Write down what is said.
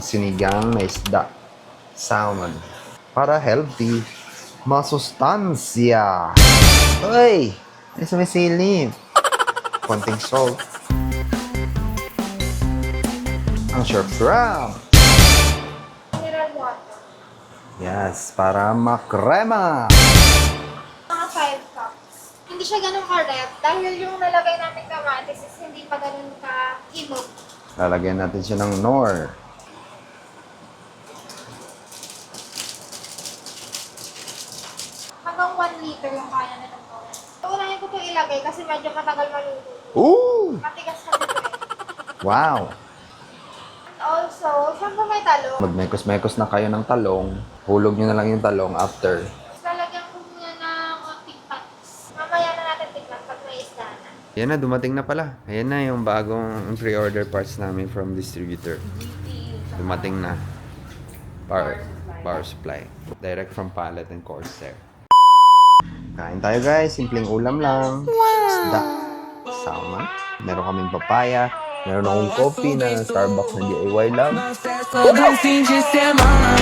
Sinigang na isda. Salmon. Para healthy. Masustansya. Uy! May sumisilip. Konting salt. Ang sarap. Mineral water. Yes, para makrema. Mga 5 cups. Hindi siya ganun ka-rep dahil yung nalagay namin kamatis is hindi pa ganun ka-hinog. Lalagyan natin siya ng Knorr. Hanggang 1 liter yung kaya na ng tawag. So, unahin ko ito ilagay kasi medyo matagal maluluto. Ooh! Matigas na ito eh. Wow! And also, syempre may talong. Magmekos-mekos na kayo ng talong. Hulog nyo na lang yung talong after. Lalagyan ko muna ng konting patis. Mamaya na natin tignan pag may isda na. Yan na, dumating na pala. Ayan na yung bagong pre-order parts namin from distributor. Dumating na. Power supply. Direct from Pallet and Corsair. Kain tayo guys. Simpleng ulam lang. Isda. Salmon. Meron kaming papaya. Meron akong coffee na Starbucks na DIY lang. Go finge ser mala.